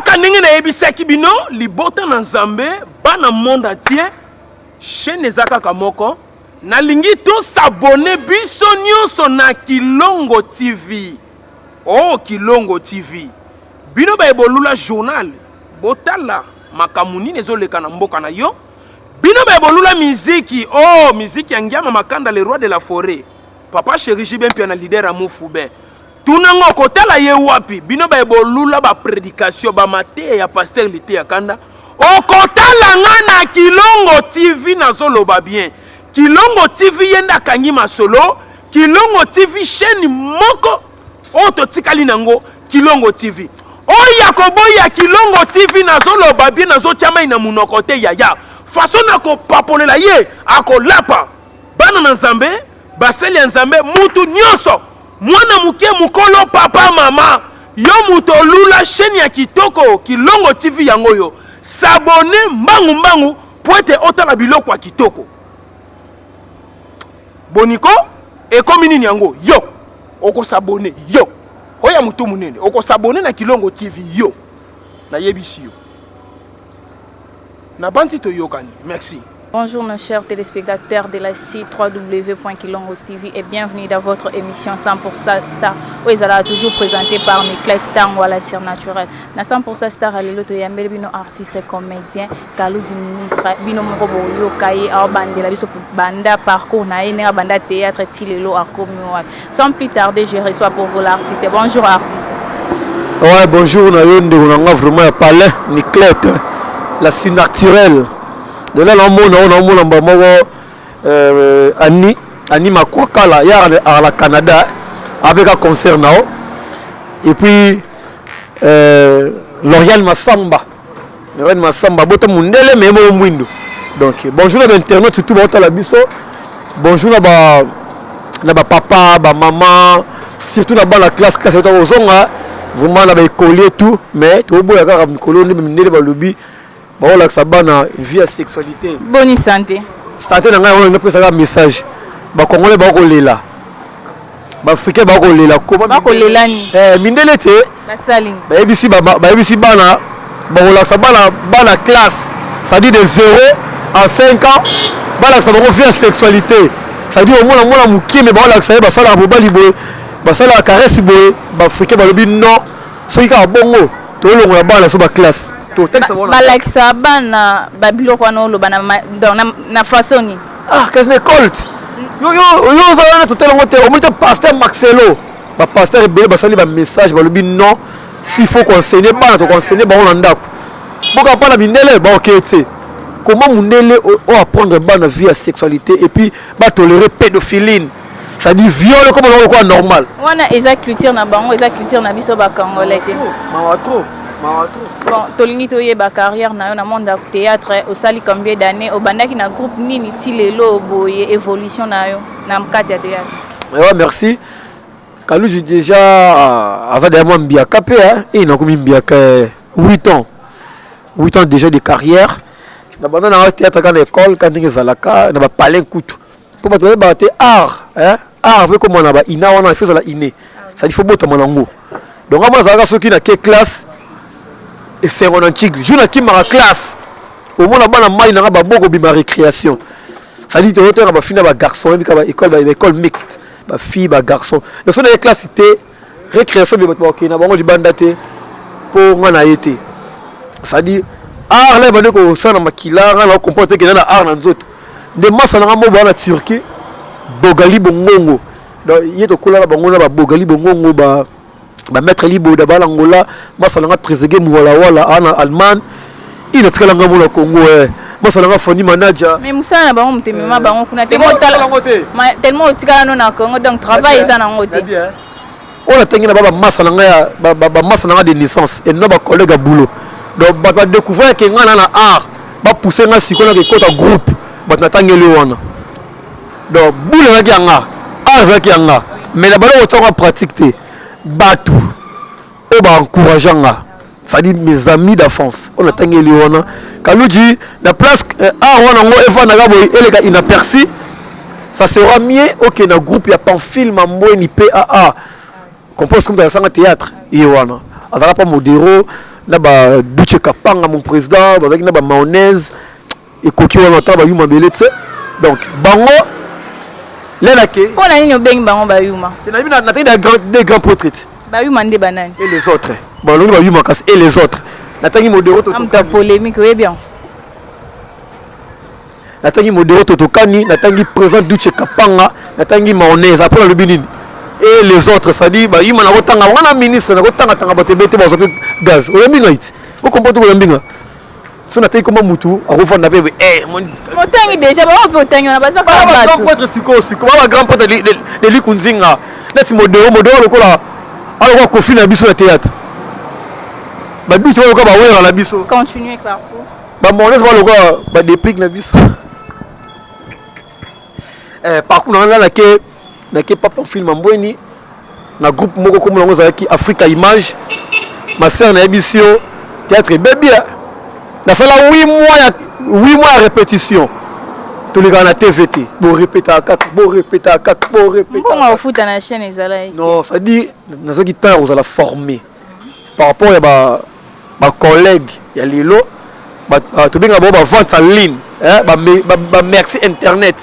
kaka ndenge na yebisaki bino libota na Nzambe bana monde entier chaîne eza kaka moko nalingi to s'abonner biso nyonso na Kilongo TV. Oh Kilongo TV bino ba ebolula journal botala makamuni nezoleka na mboka na yo bino ba ebolula miziki. Oh miziki ya Ngiama Makanda le roi de la forêt papa chéri Jibin pia na leader Amu Fube tunango kotala ye wapi bino ba ebolula ba prédication ba mate ya pasteur Lité ya Kanda okotala ngana Kilongo TV na zoloba bien Kilongo TV yenda kangi masolo Kilongo TV chaîne moko oto tikali nango Kilongo TV oya koboya Kilongo TV na zoloba bien na zo chama ina munoko te yaya façon na ko papolela ye akolapa bana na Nzambe baseli ya Nzambe mutu nyonso mwana muke mukolo papa mama yo muto lula chaîne ya kitoko Kilongo TV yango yo s'abonner mbangu mbangu poete otala biloko ya kitoko boniko ekomi nini yango yo oko s'abonner yo oya mutu munene oko s'abonner na Kilongo TV yo na yebisi yo na banti to yokani. Merci. Bonjour nos chers téléspectateurs de la site www.kilongos.tv et bienvenue dans votre émission 100% Star où ils sont toujours présentés par Niclet Star Wala Surnaturel. Na 100% Star à l'élo to yambeli bino artiste comédien Kalou di ministre bino moko boyo kaye a bandela biso banda parcours na ene banda théâtre tilelo a komi. Sans plus tarder je reçois pour vous l'artiste. Bonjour artiste. Ouais bonjour na yo ndeko nga vraiment parler Niclet la surnaturel. De là, on a Annie Makwakala, il y a la Canada avec un concert. Et puis, L'Oréal Massamba. L'Oréal Massamba, donc, bonjour à l'internet, tout le monde à la biso. Bonjour à papa, à maman, surtout à la classe, vraiment, à l'école et tout. Mais, tout le monde a un lobby. Bon, là, ça va vie à sexualité. Bonne santé. Santé, on a un message. Les Congolais, ils sont là. Les Africains, ils sont là. Comment ils sont là? Mindele te. Basaling. Baibisi bana. Bon, là, ça va la classe. Ça dit de 0 à 5 ans. Bah, ça va vie à sexualité. Ça dit au moins, la mouki, mais bon, là, ça va la boba libre. Bah, ça la caresse libre. Les Africains, ils sont là. Ceux qui ont bon mot. Tout le monde est là sur la classe. Balakisa bana babilo kwa no lobana na façoni ah qu'est-ce que colt yo ça tout le monde au moins pasteur Maxelo ba pasteur ebele basali ba message ba lobi non s'il faut conseiller bana to conseiller ba on ndako boka pa na bindele ba okete comment mundele o apprendre bana vie à sexualité et puis ba tolérer pédophilie ça dit viol comme on quoi normal wana exact culture na bango exact culture na biso ba congolais trop. Bon, tolingi toye ba carrière na yo na monde théâtre au sali combien d'années au bandaki na groupe nini tilelo boye évolution na yo na mkati ya théâtre. Ouais merci. Kalou déjà avant d'avoir mbiaka pe hein, et na komi mbiaka 8 ans. 8 ans déjà de carrière. Na banda na théâtre quand école quand ndenge zalaka na ba palais kutu. Pour ba toye ba art, hein? Art avec comme on a ba ina wana il faut ça la iné. Ça il faut bota manango. Donc moi zalaka soki na quelle classe et c'est un antique jour qui m'a classe au moins là-bas na mai na ba boko bi ma récréation ça dit auteur ba fina ba garçon et ba école mixte ba fille ba garçon le son de classe c'était récréation bi ba na bango di bandate pour ngana été ça dit art là ba ko sana makila ngana comporter que na art na nzoto de massa na mo ba na Turquie bogali bongongo donc yeto kula bango na ba bogali bongongo ba maître libo de Balangola, moi ça l'a trésegé wala en Allemagne, il est très longtemps au Congo. Moi ça l'a fourni manager. Mais Moussa na bango mtemema bango kuna tellement otikala no na Congo donc travail ça na ngote. On a tengina baba massa na de naissance et non ba collègue à boulot. Donc ba découvrir que ngana na art, ba pousser nga sikona ke kota groupe, ba natangeli wana. Donc boule na kianga, art za kianga, mais la balo otonga pratique Batou et bah encourageant ça dit mes amis d'enfance on a tangé liona Kalouji la place on a Eva Nagabo et les gars inaperçu ça sera mieux ok na groupe y a pas un film en moins ni PAA compose comme dans un théâtre et wana azala pas modéro na ba Duce Kapanga mon président bazaki na ba mayonnaise et koki wana ta ba yuma beletse donc bango lena ke Pour la ligne beng bango ba yuma. na des grands portraits Ba yuma nde banani. et les autres bon longi ba yuma kas et les autres natangi modero to Amta polémique oui bien. natangi modero to tokani natangi président Duce Kapanga natangi mayonnaise après le binini et les autres ça dit bah yuma na kotanga wana ministre na kotanga tanga bato bete bazo gaz o yambinga it o kompoto ko yambinga so natangi koma mutu akofanda pe Motangi déjà ba pe otangi na basa ba ba grand prêtre siko ba grand prêtre de likunzinga nesi modero lokola alors kofi na biso na théâtre ba biso lokola ba wera na biso continuer parcours. ba mayonnaise ba lokola ba déplique na biso parcours na ke papa film mbweni na groupe moko comme longo zaki Africa Image ma sœur na émission théâtre bébé na sala 8 mois à répétition tous les gars na TVT bon répéter à 4 Bon au foot na chaîne ezala. non ça dit nazoki temps aux la former par rapport à ba collègue ya lelo to benga ba vente en ligne ba merci internet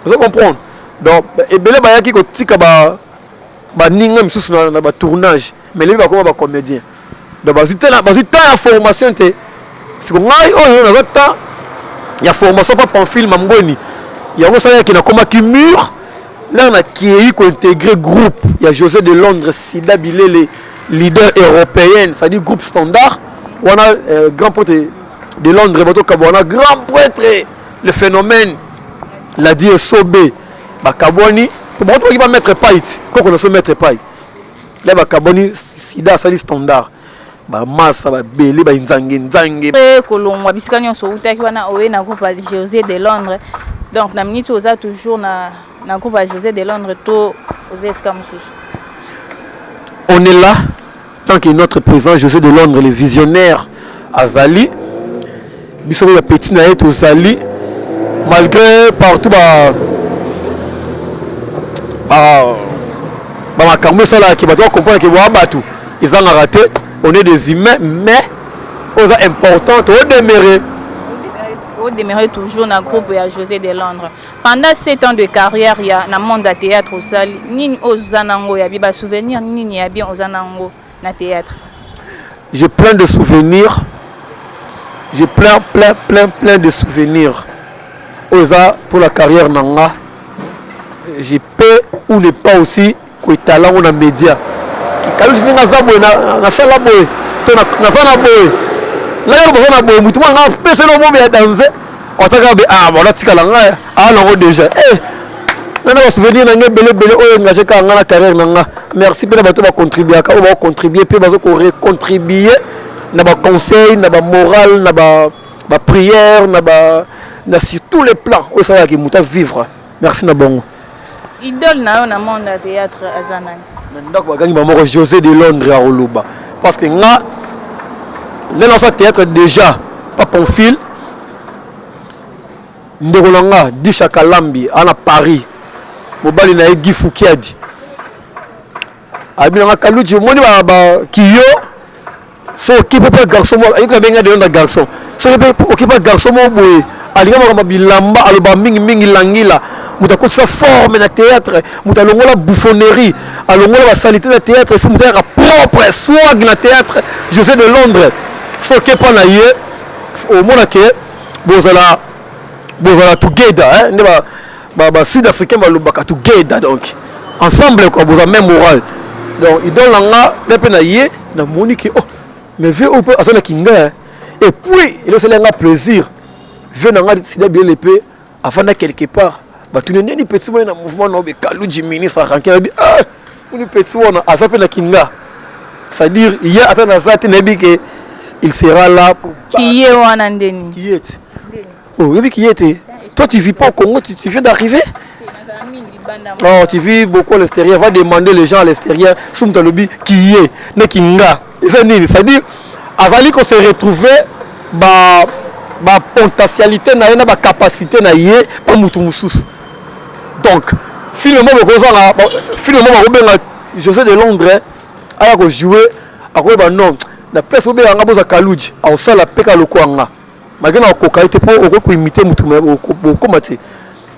vous comprenez donc ebele bayaki kotika ba ninga misusu na ba tournage mais les ba comme ba comédien donc bazita la formation te siko ngai oyo na ta ya formation pas en film mboni ya ngo ça qui na koma ki mur là na qui ko intégrer groupe il y a José de Londres Sida Bilele leader européenne ça dit groupe standard on a grand prêtre de Londres bato kabona grand prêtre le phénomène la dit Sobé bakaboni pour bato qui va mettre paille quand on se mettre paille là bakaboni Sida ça dit standard ba massa ba belé ba nzange kolongwa bisika nyonso utaki wana oye na groupe José de Londres donc na minute oza toujours na groupe José de Londres to oza esika mususu. On est là tant que notre président José de Londres le visionnaire azali biso ba petit na yeto azali malgré partout makambo sala ki bato comprendre que wa batu ils ont raté on est des humains mais aux importantes au demeurer toujours dans le groupe de José de Londres pendant 7 ans de carrière il y a dans le monde de théâtre aussi nini ozanango ya biba souvenir nini ya bien ozanango na théâtre. J'ai plein de souvenirs j'ai plein de souvenirs oza pour la carrière nanga je peux ou ne pas aussi que talent on a média kalu ninga zabwe na sala boy to na zana boy la yo bona boy mutu nga pese no mo ya danser otaka be bona tika la nga non déjà nana ba souvenir na ngebele oyo ngaje ka nga na carrière nanga merci pe na bato ba contribuer ka ba contribuer pe bazo ko contribuer na ba conseil na ba moral na ba prière na sur tous les plans o ça ki muta vivre merci na bongo idole na yo na monde de théâtre azanani ndako bagangi bamoko José de Londres à Oluba parce que nga le dans ce théâtre déjà pas Pamphile ndeko nanga Disha Kalambi à Paris mobali na Guy Foukiadi abina nga kaluji moni ba kiyo so occupé pas garçon mo ayika benga de onda garçon so occupé garçon mo boy alinga mo bilamba aloba mingi langila muta kotsa forme na théâtre muta longola bouffonnerie alongola ba salité na théâtre il faut muta propre swag na théâtre José de Londres so ke pa na ye au mona ke bozala together ne ba sud africain ba lobaka together donc ensemble quoi boza même moral donc il donne langa pe na ye na monique oh mais ve au peu azana kinga et puis il se lenga plaisir ve na nga sida bien l'épée avant na quelque part tu n'es ni petit moyen dans mouvement non mais Kaluji ministre rankin bi ni petit wana azape na kinga c'est-à-dire il y a attend azati nebi que il sera là pour qui est wana ndeni qui est oh oui qui était toi tu vis pas au Congo tu viens d'arriver non tu vis beaucoup à l'extérieur va demander les gens à l'extérieur sumta lobi qui est ne kinga c'est-à-dire azali ko se retrouver ba potentialité na yena ba capacité na yé pour mutu mususu. Donc finalement José de Londres a joué à quoi non la place obe anga boza Kaluji au sala peka lokwanga magana okokaite po okoko imiter mutu okomate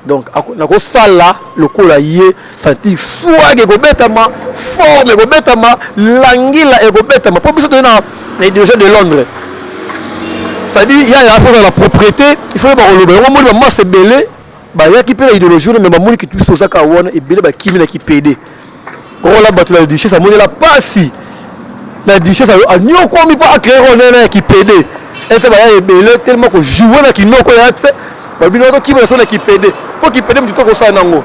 donc nako sala lokola ye senti swag ekobetama forme ekobetama langila ekobetama po biso na déjà de Londres c'est-à-dire il y a la propriété il faut ba oloba ngo moni ba masse belé ba ya ki pe idéologie mais ba moni ki tout ça ka wona e belé ba kimi na ki PD rola batu la duchesse a moni la pasi la duchesse a nyoko mi pas créer on na ki PD et ba ya e belé tellement que jouer na ki noko ya tse ba bino to ki ba so na ki PD faut ki PD mtu ko sa nango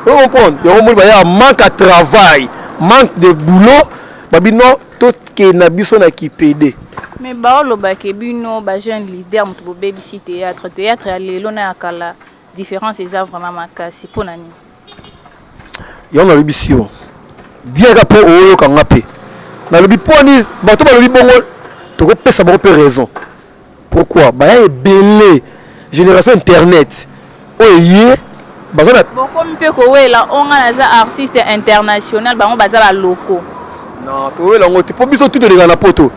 vous comprenez yo moni ba ya manque à travail manque de boulot ba bino to ke na biso na ki PD. Mais baolo bakebino ba jeune leader mutu bo BBC théâtre ya lelo na akala différence eza vraiment makasi pona ni yo na BBC yo bien ka po oyo ka ngape na lobi poni bato ba lobi bongo to ko pesa ba ko raison pourquoi ba ya belé génération internet oye bazana boko mpe ko wela onga na za artiste international bango baza ba loko non to wela ngote po biso tout de na poto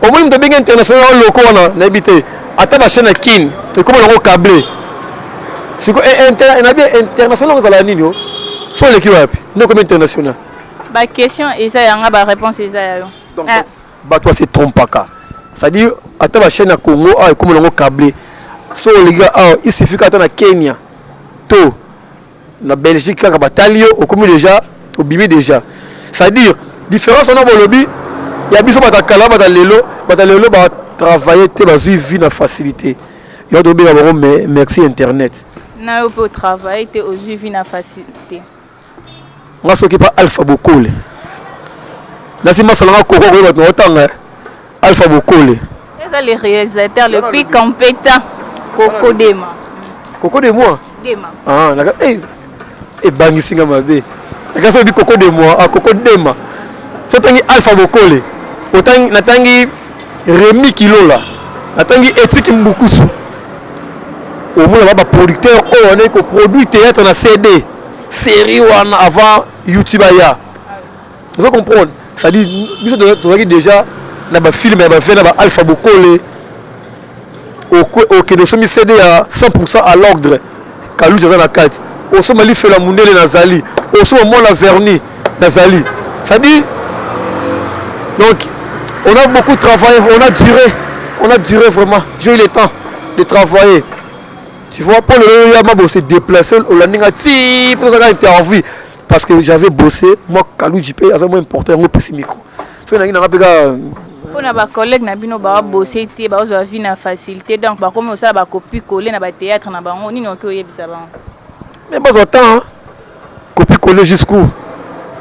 au moins de bien international loko na habité ata ba chaîne kin et comment on câblé c'est quoi international dans la nini so le kiwapi no comme international ba question eza yanga ba réponse eza yo donc ba toi c'est trompaka ça dit ata ba chaîne à Congo et comment on câblé so les gars il suffit qu'ata na Kenya to na Belgique ka batalio au comme déjà au bimi déjà ça dire différence on a bon lobby il y a biso batakala batalelo ba travailler te bazui vie na facilité yo do bien ba merci internet na yo peut travailler te aujourd'hui vie na facilité nga soki pa Alpha Bokole na si masala ko ko ba otanga Alpha Bokole c'est le réalisateur le plus compétent Coco Dema ah naka bangi singa mabe naka so bi Coco Dema so tangi Alpha Bokole otangi natangi Rémi Kilola natangi Etiki Mbukusu au moins là-bas producteur on est ko produit théâtre na CD série wana avant YouTube ya vous comprenez ça dit biso to déjà na ba film na ba fait na ba Alpha Bokole au que somi CD à 100% à l'ordre Kaluji za na carte au somo li fait la mundele nazali au somo la verni nazali ça dit donc on a beaucoup travaillé, on a duré vraiment. J'ai eu le temps de travailler. Tu vois, pour le Yama se déplacer au landing pour ça interview parce que j'avais bossé. Moi, Kaluji P, c'est vraiment important. On peut se micro. On a des collègues qui ont bossé, qui ont vu la facilité. Donc, comme on a copie coller dans le théâtre, on n'y a pas eu ça. Mais pas autant, copie coller jusqu'où?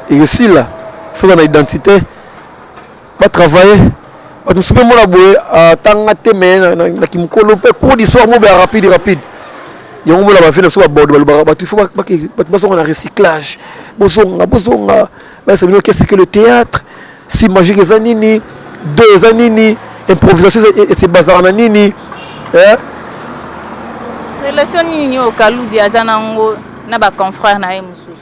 Et aussi là, il faut une identité. Pas travailler. Je me suis dit que na kimkolo pe cours d'histoire mo rapide. Il y a un moment là fait sur bord il faut pas un recyclage. Bosonga qu'est-ce que le théâtre? Si magique les anini, deux anini, improvisation et c'est bazar nini. Hein? Relation ni au Kaluji azanango na ba confrère na mususu.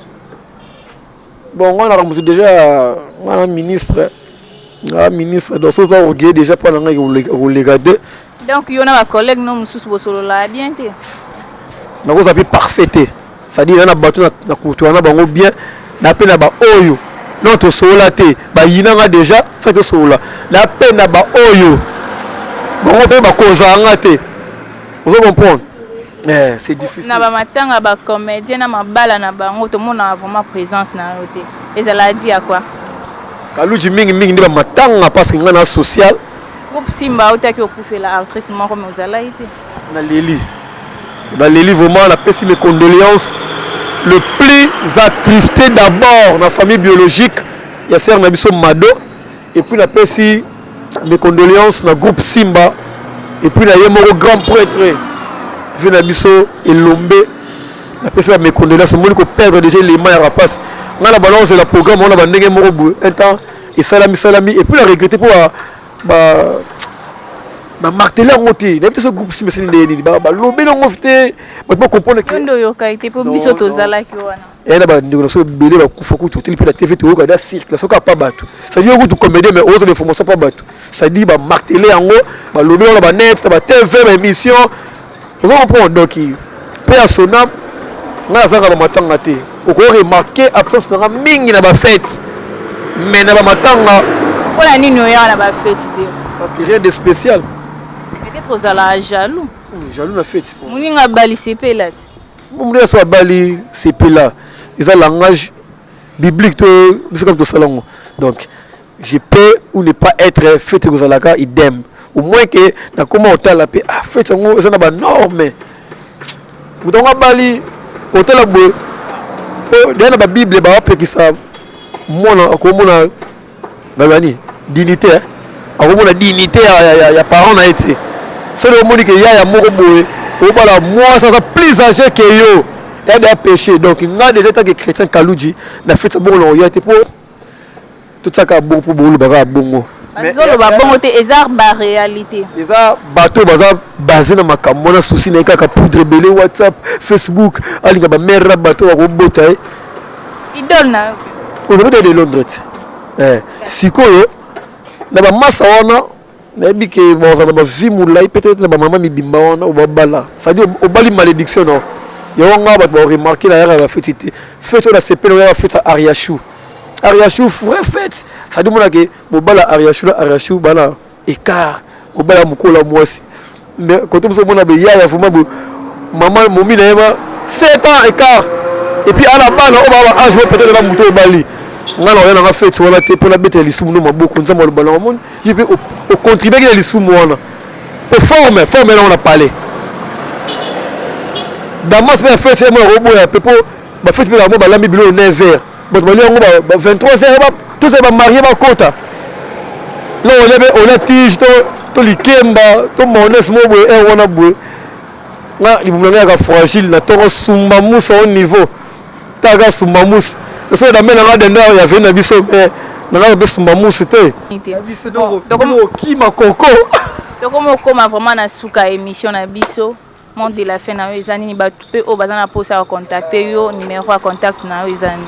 Bon, on a déjà un ministre donc ça on regarde déjà pendant que vous regardez donc il y a un collègue non sous bosolo la bien té na ko zapi parfaité ça dit na bato na kutu na bango bien na pe na ba oyo non to sola té ba yinanga déjà ça to sola na pe na ba oyo bango pe ba kozanga té vous comprenez c'est difficile na ba matanga ba comédien na mabala na bango to mona vraiment présence na yoté et ça l'a dit à quoi Kaluji mingi ndi ba matanga parce que ngana social groupe Simba otaki okufela actrice moko mais ozala été na Leli vraiment la pesi mes condoléances le plus attristé d'abord na famille biologique ya sœur Nabiso Mado et puis la pesi mes condoléances na groupe Simba et puis na yemoko grand prêtre vu Nabiso Elombe la pesi mes condoléances moi ko perdre déjà les mains à rapace. On a la balance de la programme, on a bandé morobu un temps et salami et puis la regretter pour marteler en côté. N'importe ce groupe si lobé non ofte, pas comprendre que ndo yo kaité pour biso to zala ki wana. et là ba ndeko so belé ba kufa ku tout la TV to ko da cirque so ka pas bateau ça dit que comédien mais autre information pas bateau ça dit ba marteler en haut ba lobi on ba net ba TV ba émission vous comprenez donc pe à son âme nga za ka matanga te ko remarquer absence na mingi na ba fête mais na ba matanga pour la nini oya na ba fête de parce que rien de spécial peut-être aux ala jaloux jaloux na fête muninga bali CP là mon soit bali CP là ils ont langage biblique c'est comme tout ça donc je peux ou ne pas être fête aux alaka idem au moins que na comment on la paix ah fête ngo ça na ba norme mutonga bali hôtel la bo dans la Bible ba pe ki sa mona ko mona ngani dignité akomona dignité ya parent na été c'est le monde que ya moko boye o bala moi ça plus âgé que yo et des péchés donc nga déjà tant que chrétien Kalouji na fait ça bon lo ya te pour tout ça ka bon pour bolu ba bongo mais zolo ba bongo te ezar ba réalité eza bato baza basé na makambo na souci na kaka poudre belé WhatsApp Facebook alinga ba mère bato ba ko bota idole na on veut de Londres sikoyo na ba masa wana na bi ke boza na ba vimula peut-être na ba mama mibimba wana o babala ça dit o bali malédiction non yo nga ba remarquer la ya ba fête la CP la fête à Ariachou vrai fête ça dit mona ke mobala Ariachou bala écart mobala mukola mwasi mais quand on se mona be ya vraiment maman momi na yeba 7 ans écart et puis à la base on va âge peut-être la muto bali ngana oyana nga fête wala te pour la bête lisumu no maboko nzamba le ballon monde je peux au contribuer que lisumu wana pour forme là on a parlé damas be fête mo robo ya pepo ba fête la mo ba lambi bilo 9h bon ba liongo ba 23h ba tous ba marié ba kota là on a tige to likemba to mones mo boye e wana boye nga libumanga ka fragile na to sumba musa au niveau taga sumba musa so da mena ngade nda ya vena biso na ba sumba musa te biso donc ki makoko donc comme comment vraiment na suka émission na biso monde de la fin na ezani ba pe o bazana posa à contacter yo numéro à contact na ezani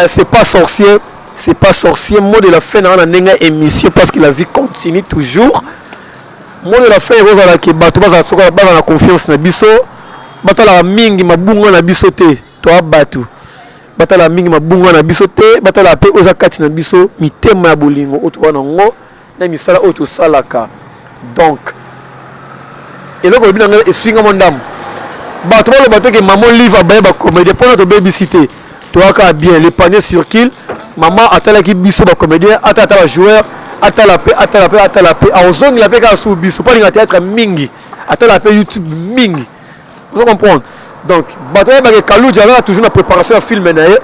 c'est pas sorcier mot de la fin na nenga émission parce que la vie continue toujours mot de la fin rozala ke bato baza soka baza na confiance na biso batala mingi mabunga na biso te to abatu batala mingi mabunga na biso te batala pe oza kati na biso mitema ya bolingo oto wana ngo na misala oto salaka donc eloko bina ngala eswinga mondam bato balo bateke maman livre ba comédie pona to babysitter to aka bien le panier sur kill maman atala ki biso ba comédien atala ba joueur atala pe a ozongi la pe ka sou biso pas na théâtre mingi atala pe YouTube mingi vous comprenez donc bato ba ke Kalouji a toujours la préparation à film na ye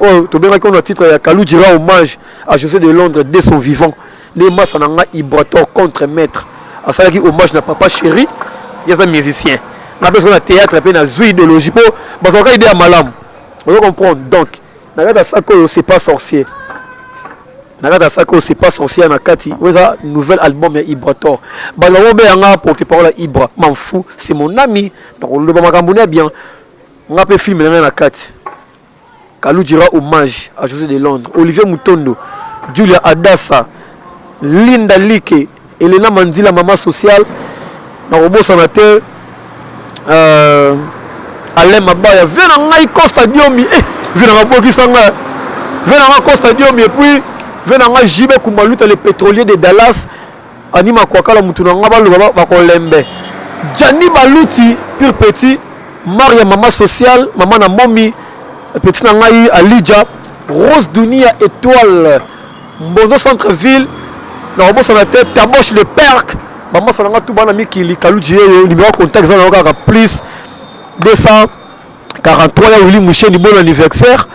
oh to bien qu'on a titre ya Kalouji rend hommage à José de Londres dès son vivant les masses nanga Ibrator contre maître à ça qui hommage na papa chéri il y a un musicien na besoin de théâtre pe na zui idéologie po bato ka idée à malam vous comprenez donc na ça que c'est pas sorcier Nagata Sako c'est pas sorcier na kati. Weza nouvel album ya Ibrator. Balongo be nga porte-parole à Ibra. M'en fous, c'est mon ami. Donc le ba makambo bien. Nga pe film na kati. Kalouji rend hommage à José de Londres, Olivier Mutondo, Julia Adassa, Linda Like, Elena Manzila maman sociale. Na robot sénateur Alain Mabaya vena ngai Costa Diomi. Vena ngaboki sanga. Vena nga Costa Diomi et puis venanga jibe kumaluta le pétrolier de Dallas anima kwakala mutuna ngaba lo ba ko lembe Jani Baluti pur petit Maria maman sociale maman na momi petit na ngai Alidja Rose Dunia étoile Mbondo centre ville na robo sur la tête taboche le perk maman salanga tout bana mikili Kalouji yo numéro contact za na ka plus 243 ya Willy Mouché ni bon anniversaire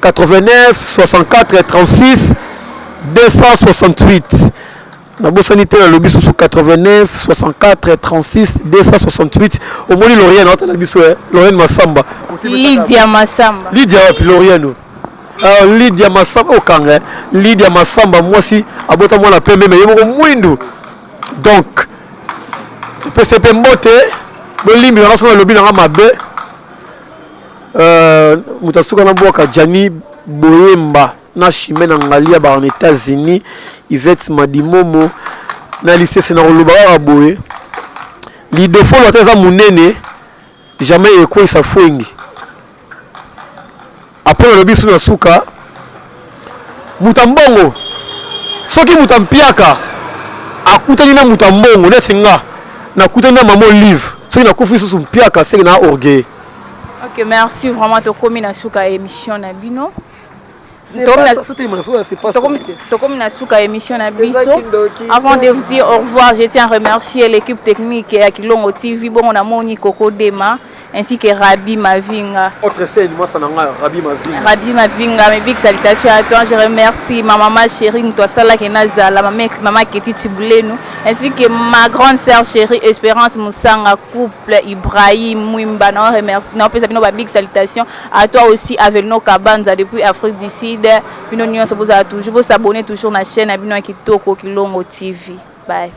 89 64 36 268 na bossanité na lobby sous 89 64 36 268 au moni Lorien na la biso Lorien Massamba Lydia Massamba puis Lorien Lydia Massamba au kanga Lydia Massamba moi si abota moi la pembe mais yemo mwindu donc c'est mbote bo limbi na so lobby na mabe Mutasuka na boka Jani Boyemba na Chimena Ngalia ba en États-Unis, Yvette Madimomo na lycée na Rolobara boye. Li défaut la teza munene jamais eko isa fwengi. Après le bisu na suka mutambongo soki mutampiaka akutani na mutambongo nesinga na kutani na maman livre soki na kufi susu mpiaka c'est na orgueil. Ok, merci vraiment to komi na suka émission na bino. Émission na biso. Avant de vous dire au revoir, je tiens à remercier l'équipe technique à Kilongo TV, bon on a Moni Coco Dema ainsi que Rabi Mavinga. Autre scène, moi ça n'a Rabi Mavinga. Rabi Mavinga, mes big salutations à toi. Je remercie ma maman chérie, toi Sala Kenaza, la maman Keti Tibulenu, ainsi que ma grande sœur chérie Espérance Moussanga, couple Ibrahim Mwimba. Non, remercie. Non, plus à big salutations à toi aussi, Avelino Kabanza depuis Afrique du Sud. Bino nyo se pose à toujours. Vous s'abonner toujours à la chaîne Abino Kitoko Kilongo TV. Bye.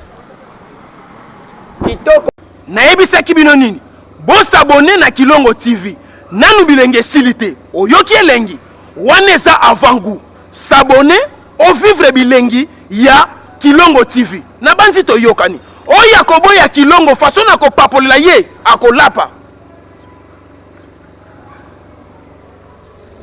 Kitoko. Naebisa kibino nini? Bon s'abonner na Kilongo TV. Nanu bilenge silité. Oyoki elengi. Waneza avant goût. S'abonner au vivre bilengi ya Kilongo TV. Na banzi to yokani. Oya kobo ya Kilongo façon na ko papola ye akolapa.